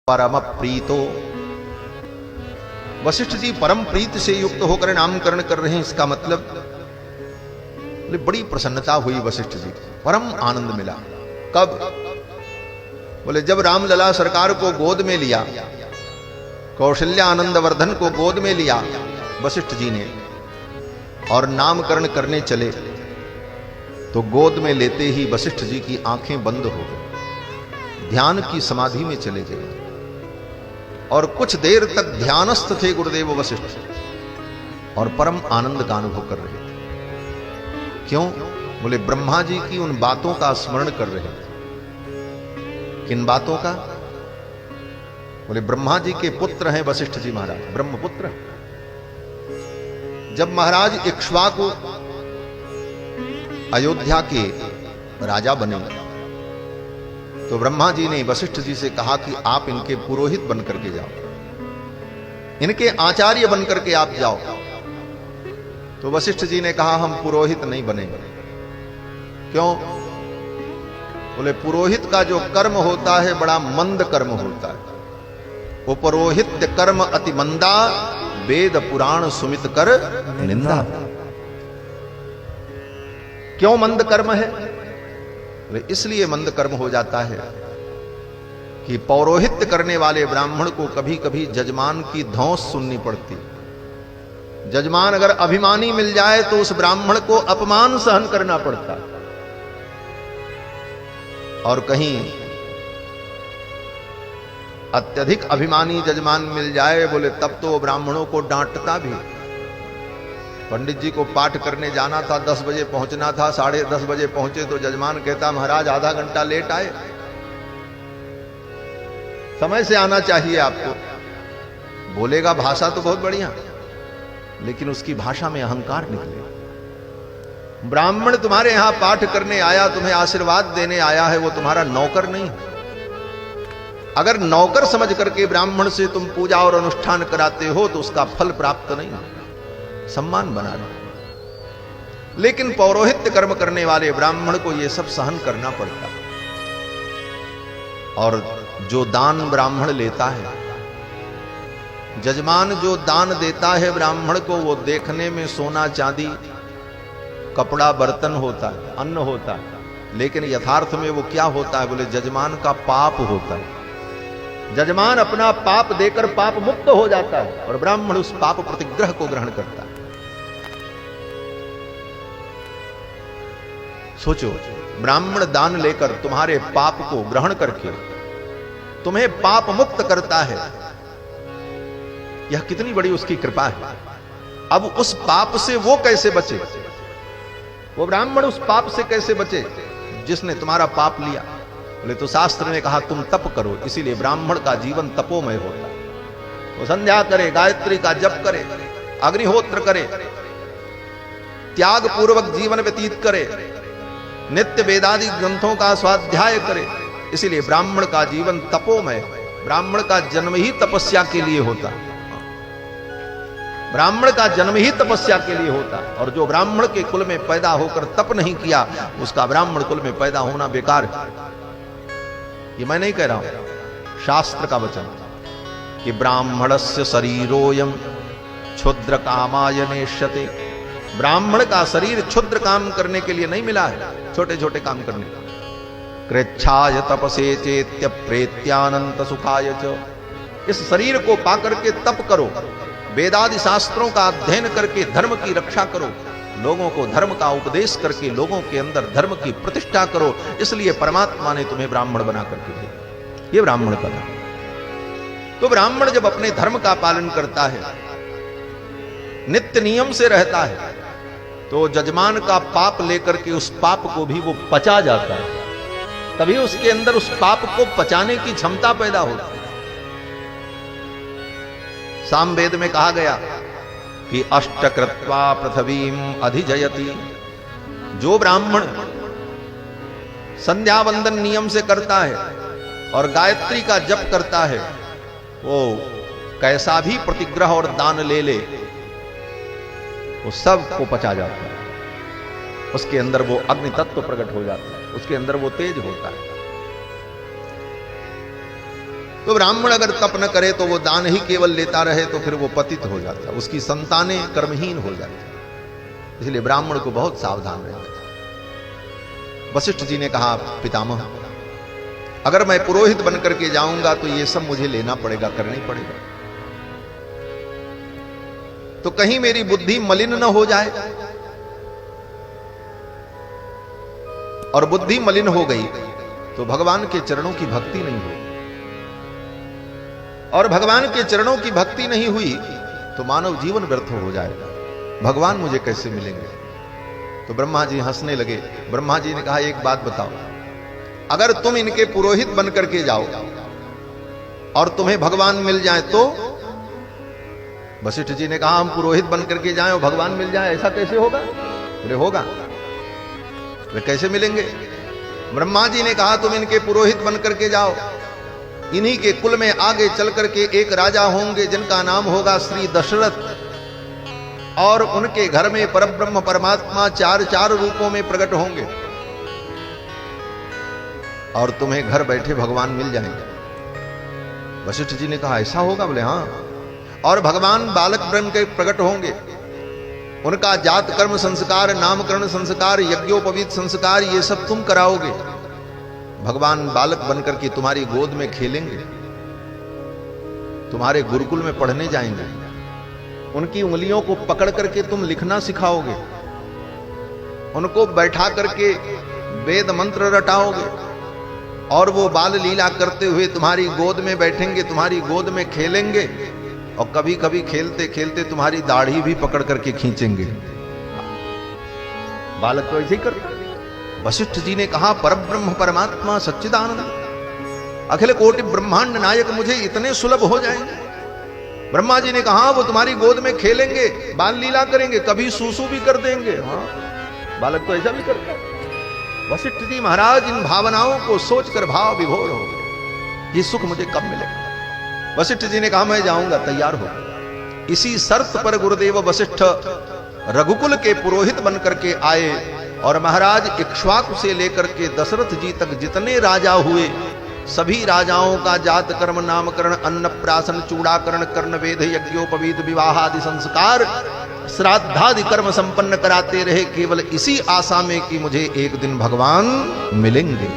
परम प्रीतो। वशिष्ठ जी परम प्रीत से युक्त होकर नामकरण कर रहे हैं। इसका मतलब बड़ी प्रसन्नता हुई वशिष्ठ जी, परम आनंद मिला। कब? बोले जब रामलला सरकार को गोद में लिया, कौशल्या आनंद वर्धन को गोद में लिया वशिष्ठ जी ने और नामकरण करने चले, तो गोद में लेते ही वशिष्ठ जी की आंखें बंद हो गई, ध्यान की समाधि में चले गए और कुछ देर तक ध्यानस्थ थे गुरुदेव वशिष्ठ और परम आनंद का अनुभव कर रहे थे। क्यों? बोले ब्रह्मा जी की उन बातों का स्मरण कर रहे थे। किन बातों का? बोले ब्रह्मा जी के पुत्र हैं वशिष्ठ जी महाराज, ब्रह्मपुत्र। जब महाराज इक्ष्वाकु अयोध्या के राजा बने तो ब्रह्मा जी ने वशिष्ठ जी से कहा कि आप इनके पुरोहित बनकर के जाओ, इनके आचार्य बनकर के आप जाओ। तो वशिष्ठ जी ने कहा हम पुरोहित नहीं बनेंगे। क्यों? बोले पुरोहित का जो कर्म होता है बड़ा मंद कर्म होता है। वो पुरोहित कर्म अति मंदा, वेद पुराण सुमित कर निंदा। क्यों मंद कर्म है? इसलिए मंद कर्म हो जाता है कि पौरोहित्य करने वाले ब्राह्मण को कभी कभी जजमान की धौंस सुननी पड़ती। जजमान अगर अभिमानी मिल जाए तो उस ब्राह्मण को अपमान सहन करना पड़ता। और कहीं अत्यधिक अभिमानी जजमान मिल जाए बोले तब तो ब्राह्मणों को डांटता भी। पंडित जी को पाठ करने जाना था, 10 बजे पहुंचना था, 10:30 बजे पहुंचे तो जजमान कहता महाराज आधा घंटा लेट आए, समय से आना चाहिए आपको। बोलेगा भाषा तो बहुत बढ़िया, लेकिन उसकी भाषा में अहंकार निकले। ब्राह्मण तुम्हारे यहां पाठ करने आया, तुम्हें आशीर्वाद देने आया है, वो तुम्हारा नौकर नहीं। अगर नौकर समझ करके ब्राह्मण से तुम पूजा और अनुष्ठान कराते हो तो उसका फल प्राप्त नहीं, सम्मान बना लो। लेकिन पौरोहित्य कर्म करने वाले ब्राह्मण को यह सब सहन करना पड़ता। और जो दान ब्राह्मण लेता है, जजमान जो दान देता है ब्राह्मण को, वो देखने में सोना चांदी कपड़ा बर्तन होता है, अन्न होता है, लेकिन यथार्थ में वो क्या होता है? बोले जजमान का पाप होता है। जजमान अपना पाप देकर पाप मुक्त हो जाता है और ब्राह्मण उस पाप प्रतिग्रह को ग्रहण करता है। सोचो, ब्राह्मण दान लेकर तुम्हारे पाप को ग्रहण करके तुम्हें पाप मुक्त करता है, यह कितनी बड़ी उसकी कृपा है। अब उस पाप से वो कैसे बचे? वो ब्राह्मण उस पाप से कैसे बचे जिसने तुम्हारा पाप लिया? बोले तो शास्त्र ने कहा तुम तप करो, इसीलिए ब्राह्मण का जीवन तपोमय होता। वो संध्या करे, गायत्री का जप करे, अग्निहोत्र करे, त्याग पूर्वक जीवन व्यतीत करे, नित्य वेदादि ग्रंथों का स्वाध्याय करे। इसीलिए ब्राह्मण का जीवन तपोमय। ब्राह्मण का जन्म ही तपस्या के लिए होता। ब्राह्मण का जन्म ही तपस्या के लिए होता। और जो ब्राह्मण के कुल में पैदा होकर तप नहीं किया, उसका ब्राह्मण कुल में पैदा होना बेकार है। ये मैं नहीं कह रहा हूं, शास्त्र का वचन कि ब्राह्मणस्य शरीरोयम क्षुद्र कामाय नेष्यते। ब्राह्मण का शरीर क्षुद्र काम करने के लिए नहीं मिला है, छोटे छोटे काम करने का। कृच्छाय तपसे चेत्य प्रेत्यानंत सुखाय च। इस शरीर को पाकर के तप करो, वेदादि शास्त्रों का अध्ययन करके धर्म की रक्षा करो, लोगों को धर्म का उपदेश करके लोगों के अंदर धर्म की प्रतिष्ठा करो। इसलिए परमात्मा ने तुम्हें ब्राह्मण बना करके दिया। ये ब्राह्मण का धर्म। तो ब्राह्मण जब अपने धर्म का पालन करता है, नित्य नियम से रहता है, तो जजमान का पाप लेकर के उस पाप को भी वो पचा जाता है। तभी उसके अंदर उस पाप को पचाने की क्षमता पैदा होती है। सामवेद में कहा गया कि अष्टकृत्वा पृथ्वीम अधिजयति। जो ब्राह्मण संध्या वंदन नियम से करता है और गायत्री का जप करता है, वो कैसा भी प्रतिग्रह और दान ले ले, वो सब को पचा जाता है। उसके अंदर वो अग्नि तत्व प्रकट हो जाता है, उसके अंदर वो तेज होता है। तो ब्राह्मण अगर तप न करे तो वो दान ही केवल लेता रहे तो फिर वो पतित हो जाता, उसकी संतानें कर्महीन हो जाती। इसलिए ब्राह्मण को बहुत सावधान रहना चाहिए। वशिष्ठ जी ने कहा, पितामह अगर मैं पुरोहित बन करके जाऊंगा तो ये सब मुझे लेना पड़ेगा, करना ही पड़ेगा, तो कहीं मेरी बुद्धि मलिन न हो जाए। और बुद्धि मलिन हो गई तो भगवान के चरणों की भक्ति नहीं हुई, और भगवान के चरणों की भक्ति नहीं हुई तो मानव जीवन व्यर्थ हो जाएगा। भगवान मुझे कैसे मिलेंगे? तो ब्रह्मा जी हंसने लगे। ब्रह्मा जी ने कहा, एक बात बताओ, अगर तुम इनके पुरोहित बन करके जाओ और तुम्हें भगवान मिल जाए तो? वशिष्ठ जी ने कहा, हम पुरोहित बन करके जाएं और भगवान मिल जाए, ऐसा कैसे होगा? बोले होगा। वे कैसे मिलेंगे? ब्रह्मा जी ने कहा, तुम इनके पुरोहित बन करके जाओ, इन्हीं के कुल में आगे चल करके एक राजा होंगे जिनका नाम होगा श्री दशरथ, और उनके घर में परब्रह्म परमात्मा चार चार रूपों में प्रकट होंगे और तुम्हें घर बैठे भगवान मिल जाएंगे। वशिष्ठ जी ने कहा, ऐसा होगा? बोले हाँ। और भगवान बालक ब्रह्म के प्रकट होंगे, उनका जात कर्म संस्कार, नामकरण संस्कार, यज्ञोपवीत संस्कार, ये सब तुम कराओगे। भगवान बालक बनकर के तुम्हारी गोद में खेलेंगे, तुम्हारे गुरुकुल में पढ़ने जाएंगे, उनकी उंगलियों को पकड़ करके तुम लिखना सिखाओगे, उनको बैठा करके वेद मंत्र रटाओगे, और वो बाल लीला करते हुए तुम्हारी गोद में बैठेंगे, तुम्हारी गोद में खेलेंगे, और कभी कभी खेलते खेलते तुम्हारी दाढ़ी भी पकड़ करके खींचेंगे। बालक तो ऐसे ही करता। वशिष्ठ जी ने कहा, परब्रह्म परमात्मा सच्चिदानंद अखिल कोटि ब्रह्मांड नायक मुझे इतने सुलभ हो जाएंगे? ब्रह्मा जी ने कहा, वो तुम्हारी गोद में खेलेंगे, बाल लीला करेंगे, कभी सूसू भी कर देंगे। हाँ, बालक तो ऐसा भी करता है। वशिष्ठ जी महाराज इन भावनाओं को सोचकर भाव विभोर हो गए, ये सुख मुझे कब मिलेगा? वशिष्ठ जी ने कहा, मैं जाऊंगा, तैयार हो। इसी शर्त पर गुरुदेव वशिष्ठ रघुकुल के पुरोहित बनकर के आए, और महाराज इक्ष्वाकु से लेकर के दशरथ जी तक जितने राजा हुए, सभी राजाओं का जात कर्म, नामकरण, अन्नप्राशन, चूड़ाकरण, कर्ण वेद, यज्ञोपवीत, विवाह आदि संस्कार, श्राद्धादि कर्म संपन्न कराते रहे, केवल इसी आशा में कि मुझे एक दिन भगवान मिलेंगे।